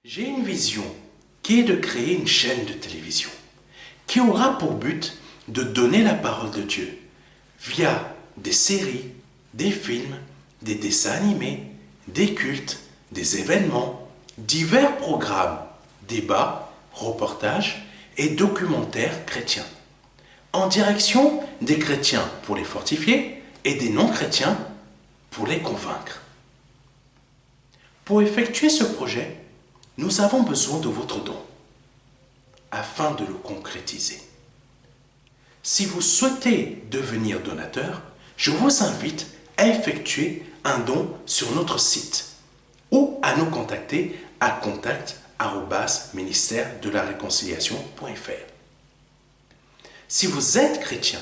J'ai une vision qui est de créer une chaîne de télévision qui aura pour but de donner la parole de Dieu via des séries, des films, des dessins animés, des cultes, des événements, divers programmes, débats, reportages et documentaires chrétiens, en direction des chrétiens pour les fortifier et des non-chrétiens pour les convaincre. Pour effectuer ce projet, nous avons besoin de votre don afin de le concrétiser. Si vous souhaitez devenir donateur, je vous invite à effectuer un don sur notre site ou à nous contacter à contact@ministère-de-la-réconciliation.fr. Si vous êtes chrétien,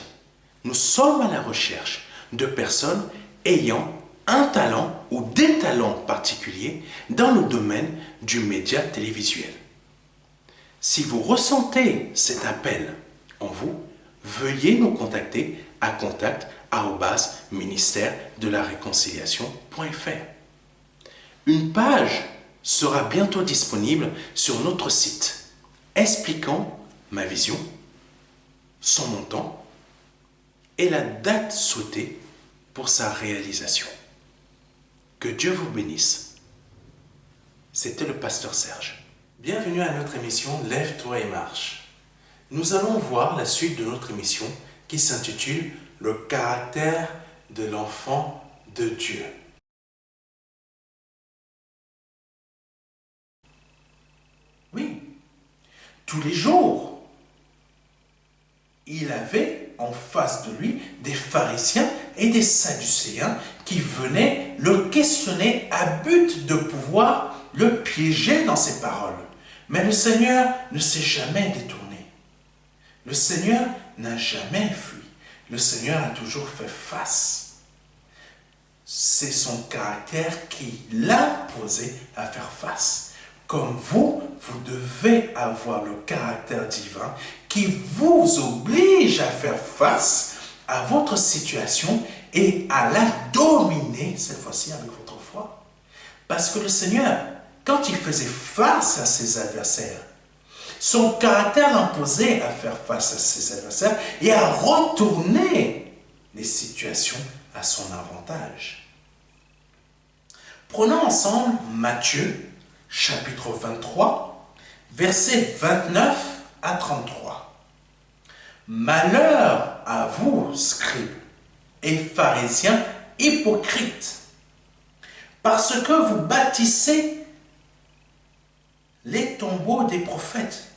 nous sommes à la recherche de personnes ayant un talent ou des talents particuliers dans le domaine du média télévisuel. Si vous ressentez cet appel en vous, veuillez nous contacter à contact@ministère-de-la-réconciliation.fr. Une page sera bientôt disponible sur notre site expliquant ma vision, son montant et la date souhaitée pour sa réalisation. Que Dieu vous bénisse. C'était le pasteur Serge. Bienvenue à notre émission Lève-toi et marche. Nous allons voir la suite de notre émission qui s'intitule Le caractère de l'enfant de Dieu. Oui, tous les jours, il avait en face de lui des pharisiens et des sadducéens qui venaient le questionner à but de pouvoir le piéger dans ses paroles. Mais le Seigneur ne s'est jamais détourné. Le Seigneur n'a jamais fui. Le Seigneur a toujours fait face. C'est son caractère qui l'a posé à faire face. Comme vous, vous devez avoir le caractère divin qui vous oblige à faire face à votre situation et à la dominer, cette fois-ci avec votre foi. Parce que le Seigneur, quand il faisait face à ses adversaires, son caractère l'imposait à faire face à ses adversaires et à retourner les situations à son avantage. Prenons ensemble Matthieu, chapitre 23, versets 29 à 33. Malheur à vous, scribes et pharisiens hypocrites, parce que vous bâtissez les tombeaux des prophètes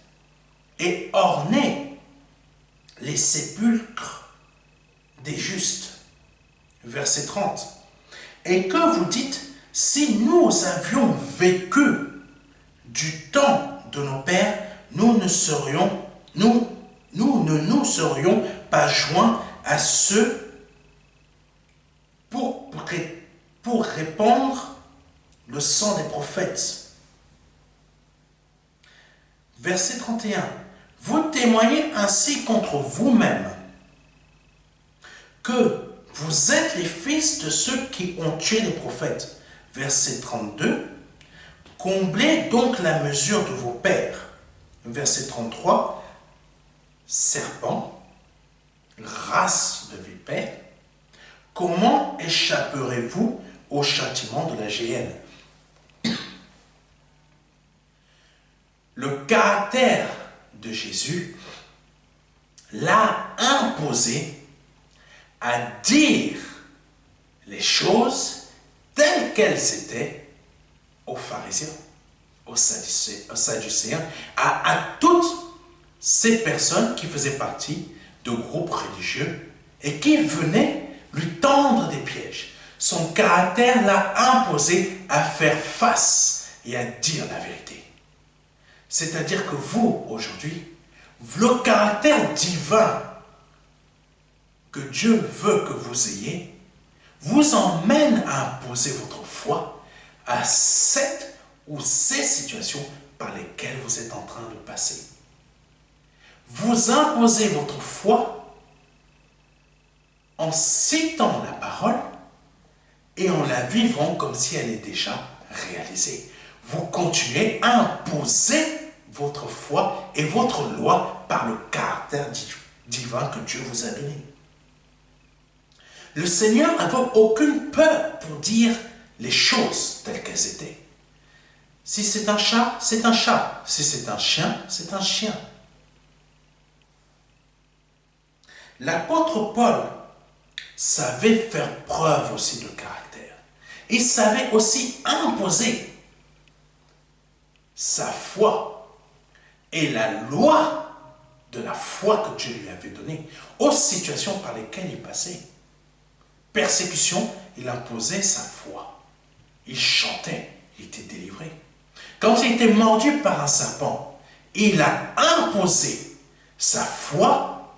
et ornez les sépulcres des justes. Verset 30. Et que vous dites, si nous avions vécu du temps de nos pères, nous ne nous serions pas joints à ceux pour répandre le sang des prophètes. Verset 31. Vous témoignez ainsi contre vous-même que vous êtes les fils de ceux qui ont tué les prophètes. Verset 32. Comblez donc la mesure de vos pères. Verset 33. Serpents, race de vipères, comment échapperez-vous au châtiment de la géhenne? Le caractère de Jésus l'a imposé à dire les choses telles qu'elles étaient aux pharisiens, aux sadducéens, à toutes ces personnes qui faisaient partie de groupes religieux et qui venaient lui tendre des pièges. Son caractère l'a imposé à faire face et à dire la vérité. C'est-à-dire que vous, aujourd'hui, le caractère divin que Dieu veut que vous ayez, vous emmène à imposer votre foi à cette ou ces situations par lesquelles vous êtes en train de passer. Vous imposez votre foi en citant la parole et en la vivant comme si elle est déjà réalisée. vous continuez à imposer votre foi et votre loi par le caractère divin que Dieu vous a donné. Le Seigneur n'avait aucune peur pour dire les choses telles qu'elles étaient. Si c'est un chat, c'est un chat. Si c'est un chien, c'est un chien. L'apôtre Paul savait faire preuve aussi de caractère. Il savait aussi imposer sa foi et la loi de la foi que Dieu lui avait donnée aux situations par lesquelles il passait. Persécution, il imposait sa foi. Il chantait, il était délivré. Quand il était mordu par un serpent, il a imposé sa foi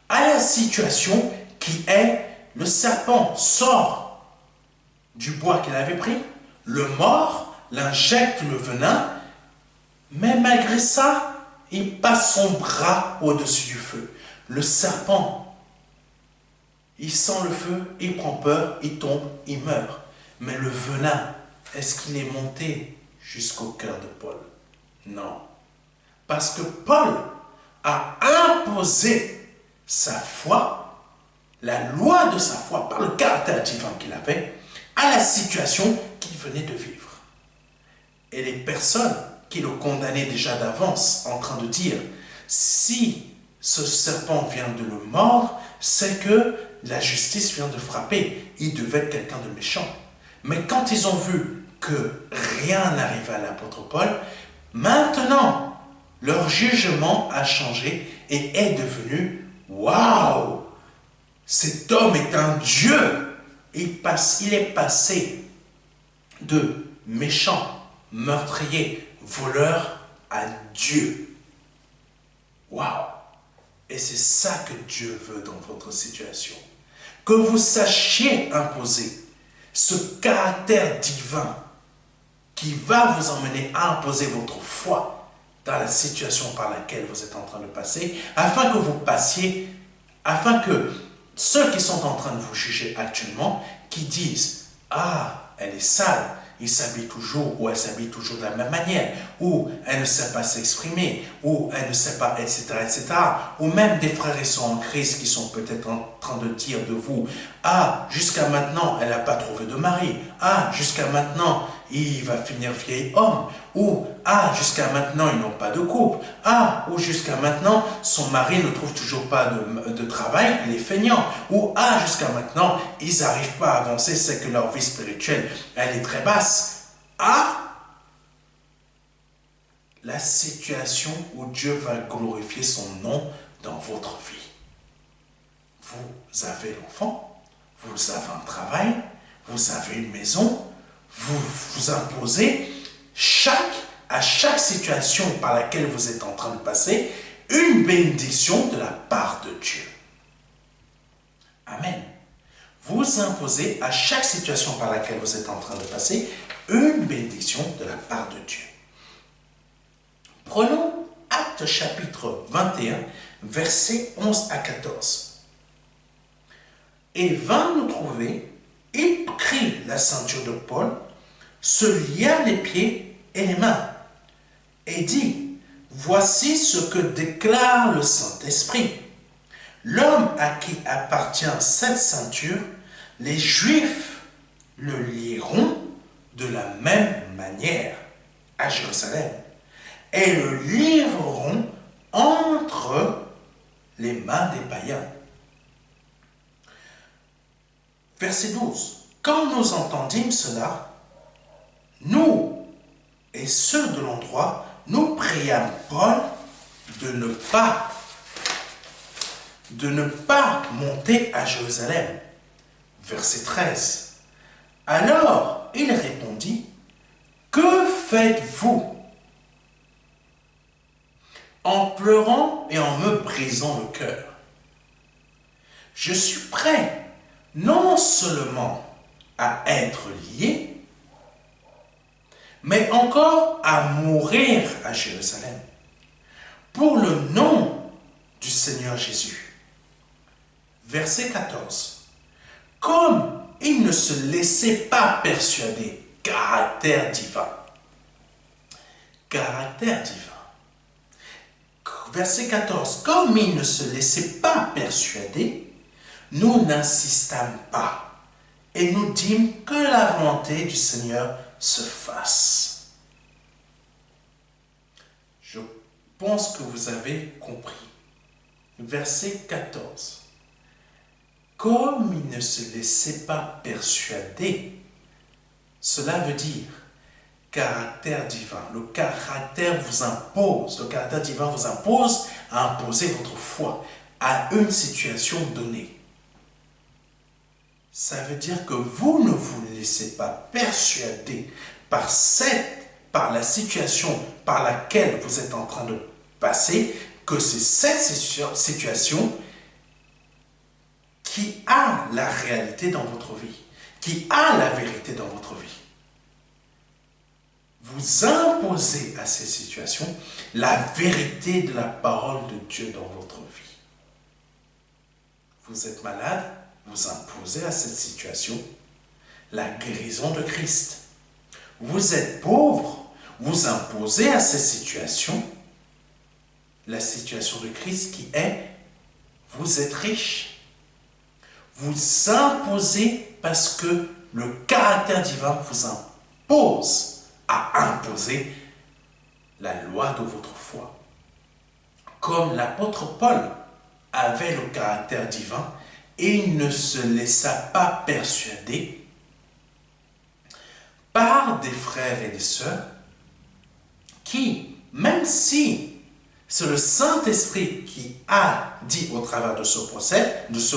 à la situation qui est le serpent sort du bois qu'il avait pris, le mord, l'injecte le venin, mais malgré ça, il passe son bras au-dessus du feu. Le serpent, il sent le feu, il prend peur, il tombe, il meurt. Mais le venin, est-ce qu'il est monté jusqu'au cœur de Paul? Non. Parce que Paul a imposé sa foi, la loi de sa foi, par le caractère divin qu'il avait, à la situation qu'il venait de vivre. Et les personnes qui le condamnaient déjà d'avance, en train de dire, si ce serpent vient de le mordre, c'est que la justice vient de frapper. Il devait être quelqu'un de méchant. Mais quand ils ont vu que rien n'arrivait à l'apôtre Paul, maintenant, leur jugement a changé et est devenu « Waouh! Cet homme est un Dieu !» Il est passé de méchant, meurtrier, voleur à Dieu. Waouh! Et c'est ça que Dieu veut dans votre situation. Que vous sachiez imposer ce caractère divin qui va vous emmener à imposer votre foi dans la situation par laquelle vous êtes en train de passer, afin que vous passiez, afin que ceux qui sont en train de vous juger actuellement, qui disent « Ah, elle est sale », il s'habille toujours, ou elle s'habille toujours de la même manière, ou elle ne sait pas s'exprimer, ou elle ne sait pas, etc., etc. Ou même des frères et sœurs en Christ qui sont peut-être en train de dire de vous, ah, jusqu'à maintenant, elle n'a pas trouvé de mari, ah, jusqu'à maintenant, il va finir vieil homme, ou ah, jusqu'à maintenant, ils n'ont pas de couple, ah, ou jusqu'à maintenant, son mari ne trouve toujours pas de travail, il est feignant, ou ah, jusqu'à maintenant, ils n'arrivent pas à avancer, c'est que leur vie spirituelle, elle est très basse. Ah, la situation où Dieu va glorifier son nom dans votre vie. Vous avez l'enfant, vous avez un travail, vous avez une maison, vous vous imposez à chaque situation par laquelle vous êtes en train de passer une bénédiction de la part de Dieu. Amen. Vous imposez à chaque situation par laquelle vous êtes en train de passer une bénédiction de la part de Dieu. Prenons Actes chapitre 21, versets 11 à 14. Et vint nous trouver, il prit la ceinture de Paul, se lia les pieds et les mains, et dit, voici ce que déclare le Saint-Esprit. L'homme à qui appartient cette ceinture, les Juifs le lieront de la même manière à Jérusalem et le livreront entre les mains des païens. Verset 12. Quand nous entendîmes cela, nous et ceux de l'endroit, nous priâmes Paul de ne pas monter à Jérusalem. Verset 13. Alors il répondit, que faites-vous? En pleurant et en me brisant le cœur. Je suis prêt non seulement à être lié, mais encore à mourir à Jérusalem pour le nom du Seigneur Jésus. Verset 14. Comme il ne se laissait pas persuader, caractère divin, caractère divin. Verset 14. Comme il ne se laissait pas persuader, nous n'insistâmes pas et nous dîmes que la volonté du Seigneur se fasse. Je pense que vous avez compris. Verset 14. Comme il ne se laissait pas persuader, cela veut dire caractère divin. Le caractère vous impose, le caractère divin vous impose à imposer votre foi à une situation donnée. Ça veut dire que vous ne vous laissez pas persuader par la situation par laquelle vous êtes en train de passer, que c'est cette situation qui a la réalité dans votre vie, qui a la vérité dans votre vie. Vous imposez à ces situations la vérité de la parole de Dieu dans votre vie. Vous êtes malade, vous imposez à cette situation la guérison de Christ. Vous êtes pauvre, vous imposez à cette situation la situation de Christ qui est vous êtes riche. Vous imposez parce que le caractère divin vous impose à imposer la loi de votre foi. Comme l'apôtre Paul avait le caractère divin et il ne se laissa pas persuader par des frères et des sœurs qui, même si c'est le Saint-Esprit qui a dit au travers de ce procès, de ce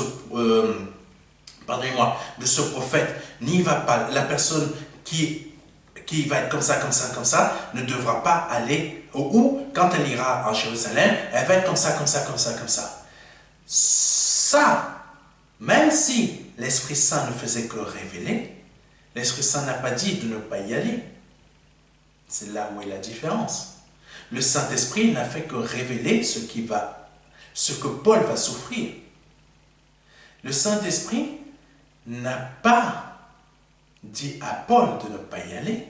prophète, n'y va pas, la personne qui va être comme ça, ne devra pas aller, ou quand elle ira en Jérusalem, elle va être comme ça. Ça, même si l'Esprit Saint ne faisait que révéler, l'Esprit Saint n'a pas dit de ne pas y aller. C'est là où est la différence. Le Saint-Esprit n'a fait que révéler ce que Paul va souffrir. Le Saint-Esprit n'a pas dit à Paul de ne pas y aller.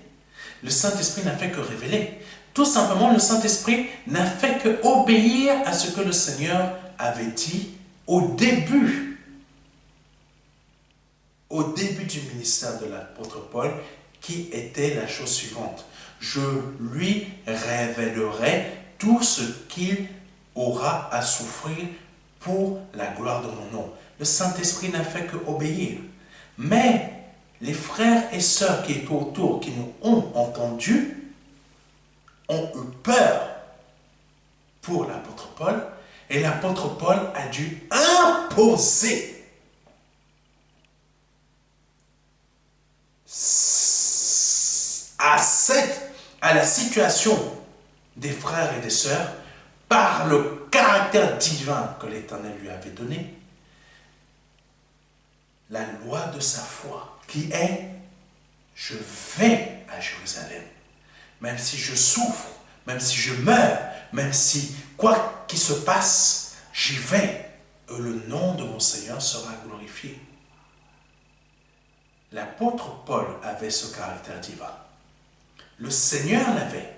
Le Saint-Esprit n'a fait que révéler. Tout simplement, le Saint-Esprit n'a fait que obéir à ce que le Seigneur avait dit au début du ministère de l'apôtre Paul, qui était la chose suivante. Je lui révélerai tout ce qu'il aura à souffrir pour la gloire de mon nom. Le Saint-Esprit n'a fait que obéir. Mais les frères et sœurs qui étaient autour, qui nous ont entendus, ont eu peur pour l'apôtre Paul, et l'apôtre Paul a dû imposer à la situation des frères et des sœurs, par le caractère divin que l'Éternel lui avait donné, la loi de sa foi, qui est « je vais à Jérusalem, même si je souffre, même si je meurs, même si quoi qu'il se passe, j'y vais, et le nom de mon Seigneur sera glorifié. » L'apôtre Paul avait ce caractère divin. Le Seigneur l'avait.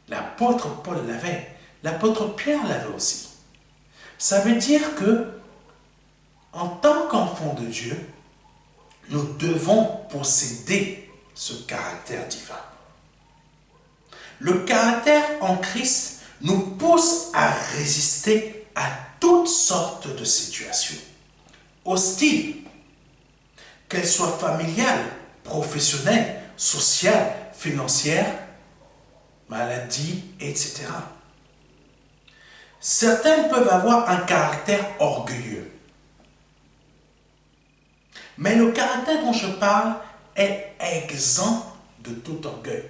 L'apôtre Paul l'avait. L'apôtre Pierre l'avait aussi. Ça veut dire que, en tant qu'enfant de Dieu, nous devons posséder ce caractère divin. Le caractère en Christ nous pousse à résister à toutes sortes de situations hostiles, qu'elles soient familiales, professionnelles, sociales, financières, maladies, etc. Certains peuvent avoir un caractère orgueilleux. Mais le caractère dont je parle est exempt de tout orgueil.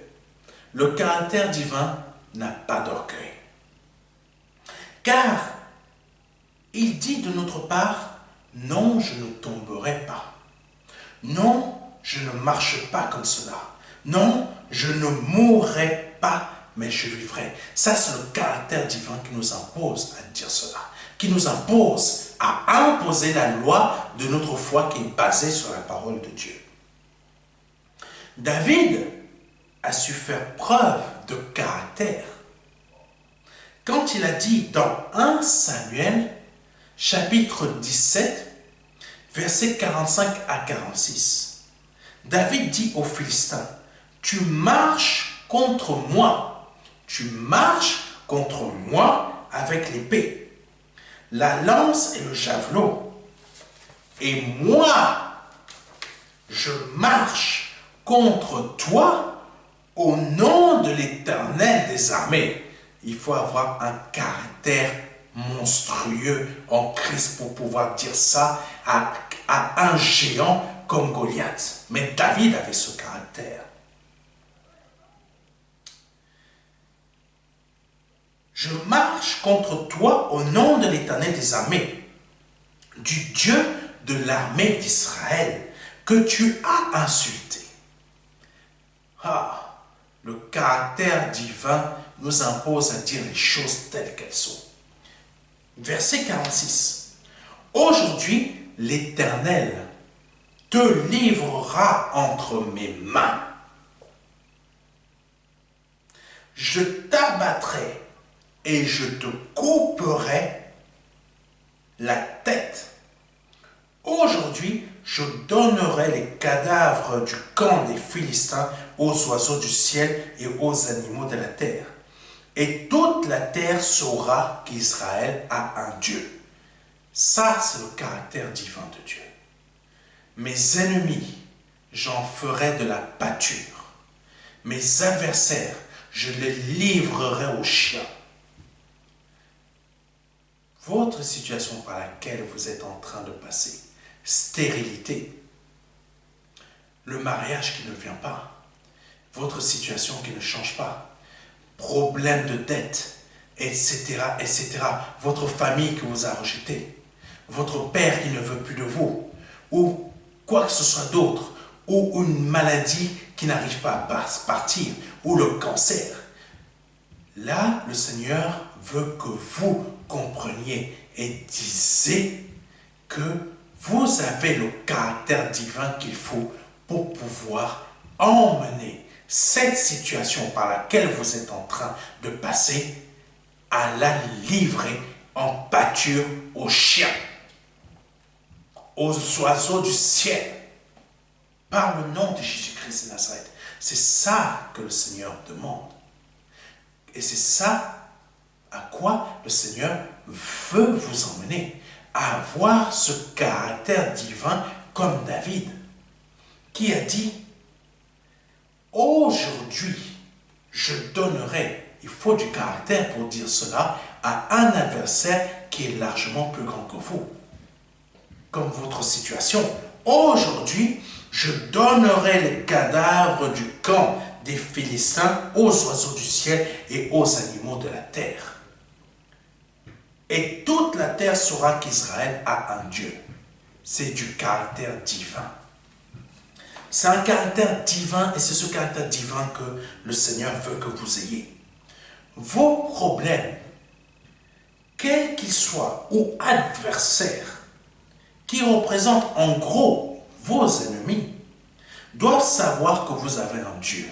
Le caractère divin n'a pas d'orgueil. Car il dit de notre part, non, je ne tomberai pas. Non, je ne marche pas comme cela. Non, je ne mourrai pas, mais je vivrai. Ça, c'est le caractère divin qui nous impose à dire cela. Qui nous impose à imposer la loi de notre foi qui est basée sur la parole de Dieu. David a su faire preuve de caractère quand il a dit dans 1 Samuel, chapitre 17, versets 45 à 46. David dit aux Philistins, « Tu marches contre moi, tu marches contre moi avec l'épée, la lance et le javelot. Et moi, je marche contre toi au nom de l'Éternel des armées. » Il faut avoir un caractère monstrueux en Christ pour pouvoir dire ça à un géant comme Goliath. Mais David avait ce caractère. Je marche contre toi au nom de l'Éternel des armées, du Dieu de l'armée d'Israël, que tu as insulté. Ah, le caractère divin nous impose à dire les choses telles qu'elles sont. Verset 46. Aujourd'hui, l'Éternel te livrera entre mes mains. Je t'abattrai et je te couperai la tête. Aujourd'hui, je donnerai les cadavres du camp des Philistins aux oiseaux du ciel et aux animaux de la terre. Et toute la terre saura qu'Israël a un Dieu. Ça, c'est le caractère divin de Dieu. Mes ennemis, j'en ferai de la pâture. Mes adversaires, je les livrerai aux chiens. Votre situation par laquelle vous êtes en train de passer, stérilité, le mariage qui ne vient pas, votre situation qui ne change pas, problème de dette, etc., etc., votre famille qui vous a rejeté, votre père qui ne veut plus de vous, ou quoi que ce soit d'autre, ou une maladie qui n'arrive pas à partir, ou le cancer. Là, le Seigneur veut que vous compreniez et disiez que vous avez le caractère divin qu'il faut pour pouvoir emmener cette situation par laquelle vous êtes en train de passer à la livrer en pâture aux chiens, aux oiseaux du ciel, par le nom de Jésus-Christ de Nazareth. C'est ça que le Seigneur demande. Et c'est ça à quoi le Seigneur veut vous emmener, à avoir ce caractère divin comme David, qui a dit, aujourd'hui, je donnerai, il faut du caractère pour dire cela, à un adversaire qui est largement plus grand que vous, comme votre situation. Aujourd'hui, je donnerai les cadavres du camp des Philistins aux oiseaux du ciel et aux animaux de la terre. Et toute la terre saura qu'Israël a un Dieu. C'est du caractère divin. C'est un caractère divin et c'est ce caractère divin que le Seigneur veut que vous ayez. Vos problèmes, quels qu'ils soient, ou adversaires, qui représentent en gros vos ennemis, doivent savoir que vous avez un Dieu.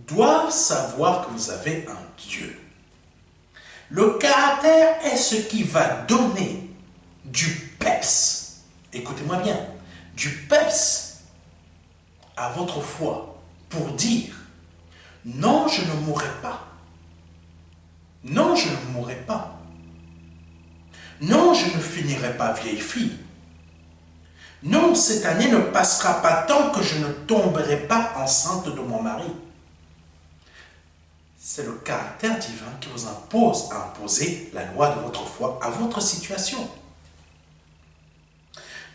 Doivent savoir que vous avez un Dieu. Le caractère est ce qui va donner du peps. Écoutez-moi bien. Du peps à votre foi pour dire non, je ne mourrai pas. Non, je ne mourrai pas. Non, je ne finirai pas vieille fille. Non, cette année ne passera pas tant que je ne tomberai pas enceinte de mon mari. C'est le caractère divin qui vous impose à imposer la loi de votre foi à votre situation.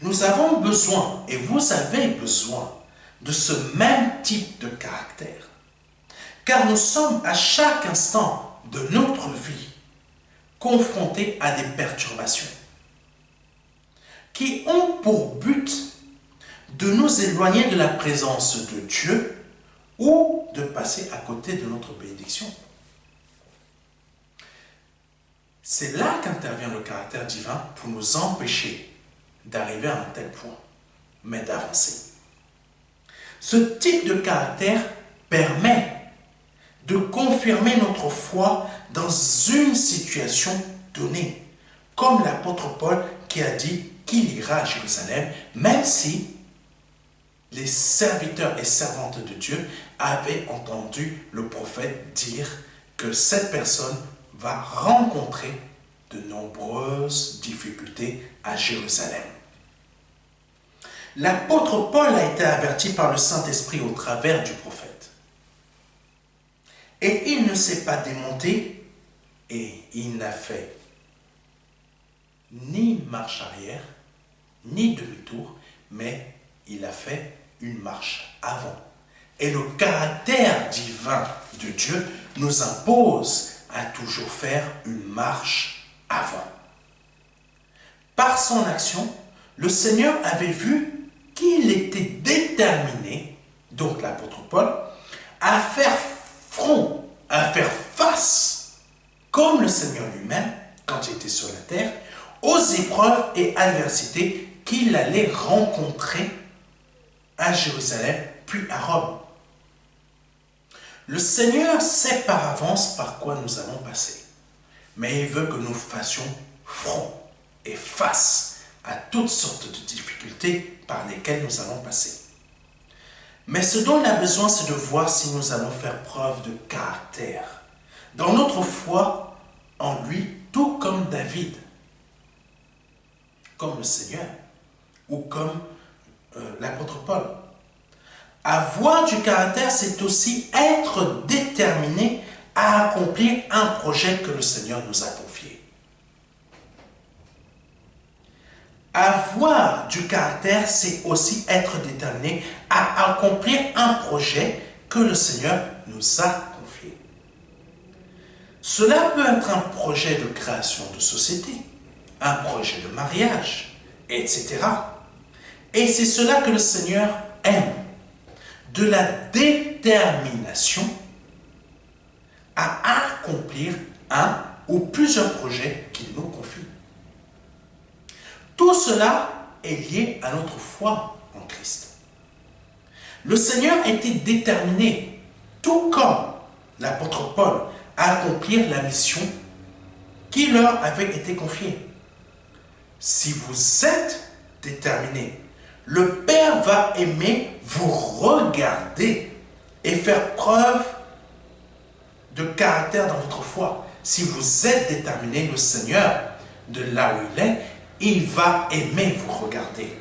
Nous avons besoin, et vous avez besoin, de ce même type de caractère. Car nous sommes à chaque instant de notre vie confrontés à des perturbations qui ont pour but de nous éloigner de la présence de Dieu ou de passer à côté de notre bénédiction. C'est là qu'intervient le caractère divin pour nous empêcher d'arriver à un tel point, mais d'avancer. Ce type de caractère permet de confirmer notre foi dans une situation donnée, comme l'apôtre Paul qui a dit qu'il ira à Jérusalem, même si les serviteurs et servantes de Dieu avaient entendu le prophète dire que cette personne va rencontrer de nombreuses difficultés à Jérusalem. L'apôtre Paul a été averti par le Saint-Esprit au travers du prophète. Et il ne s'est pas démonté et il n'a fait ni marche arrière, ni demi-tour, mais il a fait une marche avant. Et le caractère divin de Dieu nous impose à toujours faire une marche avant. Par son action, le Seigneur avait vu qu'il était déterminé, donc l'apôtre Paul, à faire front, à faire face, comme le Seigneur lui-même, quand il était sur la terre, aux épreuves et adversités qu'il allait rencontrer à Jérusalem, puis à Rome. Le Seigneur sait par avance par quoi nous allons passer, mais il veut que nous fassions front et face à toutes sortes de difficultés par lesquelles nous allons passer. Mais ce dont il a besoin, c'est de voir si nous allons faire preuve de caractère, dans notre foi en lui, tout comme David, comme le Seigneur, ou comme l'apôtre Paul. Avoir du caractère, c'est aussi être déterminé à accomplir un projet que le Seigneur nous a confié. Avoir du caractère, c'est aussi être déterminé à accomplir un projet que le Seigneur nous a confié. Cela peut être un projet de création de société, un projet de mariage, etc. Et c'est cela que le Seigneur aime, de la détermination à accomplir un ou plusieurs projets qu'il nous confie. Tout cela est lié à notre foi en Christ. Le Seigneur était déterminé, tout comme l'apôtre Paul, à accomplir la mission qui leur avait été confiée. Si vous êtes déterminé, le Père va aimer vous regarder et faire preuve de caractère dans votre foi. Si vous êtes déterminé, le Seigneur, de là où il est, il va aimer vous regarder.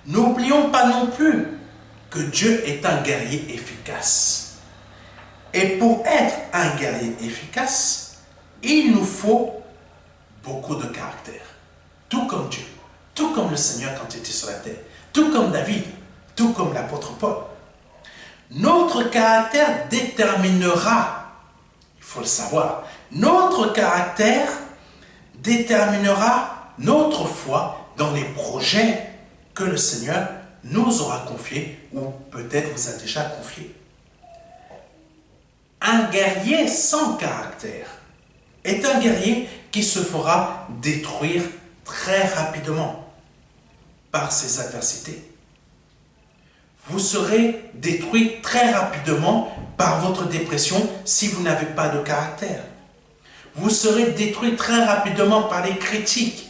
N'oublions pas non plus que Dieu est un guerrier efficace. Et pour être un guerrier efficace, il nous faut beaucoup de caractère. Tout comme Dieu, tout comme le Seigneur quand il était sur la terre, tout comme David, tout comme l'apôtre Paul. Notre caractère déterminera, il faut le savoir, notre caractère déterminera notre foi dans les projets que le Seigneur nous aura confiés ou peut-être vous a déjà confiés. Un guerrier sans caractère est un guerrier qui se fera détruire très rapidement par ses adversités. Vous serez détruit très rapidement par votre dépression si vous n'avez pas de caractère. Vous serez détruit très rapidement par les critiques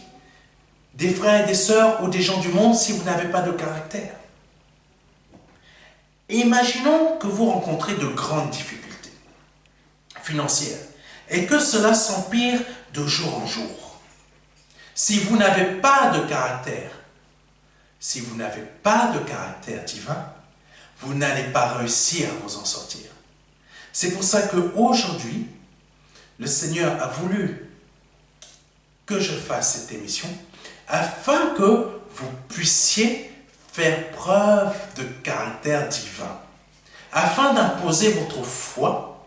des frères et des sœurs ou des gens du monde si vous n'avez pas de caractère. Imaginons que vous rencontrez de grandes difficultés financières et que cela s'empire de jour en jour. Si vous n'avez pas de caractère, si vous n'avez pas de caractère divin, vous n'allez pas réussir à vous en sortir. C'est pour ça qu'aujourd'hui, le Seigneur a voulu que je fasse cette émission afin que vous puissiez faire preuve de caractère divin, afin d'imposer votre foi,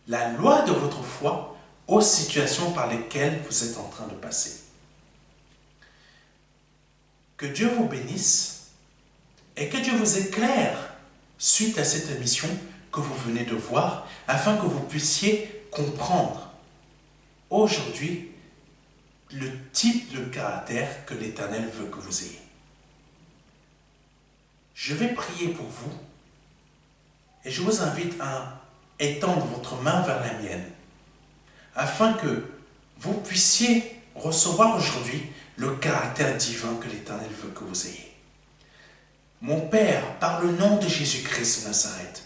la loi de votre foi, aux situations par lesquelles vous êtes en train de passer. Que Dieu vous bénisse et que Dieu vous éclaire suite à cette émission que vous venez de voir, afin que vous puissiez comprendre aujourd'hui le type de caractère que l'Éternel veut que vous ayez. Je vais prier pour vous et je vous invite à étendre votre main vers la mienne afin que vous puissiez recevoir aujourd'hui le caractère divin que l'Éternel veut que vous ayez. Mon Père, par le nom de Jésus-Christ de Nazareth,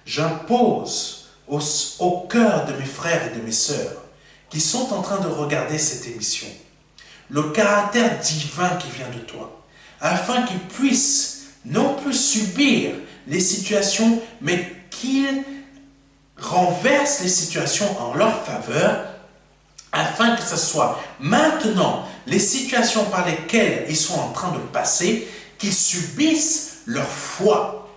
j'impose au cœur de mes frères et de mes sœurs qui sont en train de regarder cette émission le caractère divin qui vient de toi, afin qu'ils puissent non plus subir les situations, mais qu'ils renversent les situations en leur faveur, afin que ce soit maintenant les situations par lesquelles ils sont en train de passer, qu'ils subissent leur foi.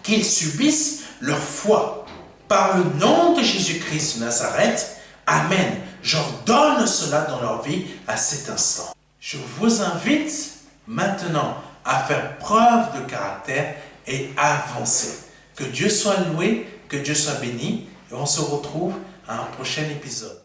Qu'ils subissent leur foi. Par le nom de Jésus-Christ de Nazareth, Amen. J'ordonne cela dans leur vie à cet instant. Je vous invite maintenant à faire preuve de caractère et à avancer. Que Dieu soit loué, que Dieu soit béni, et on se retrouve à un prochain épisode.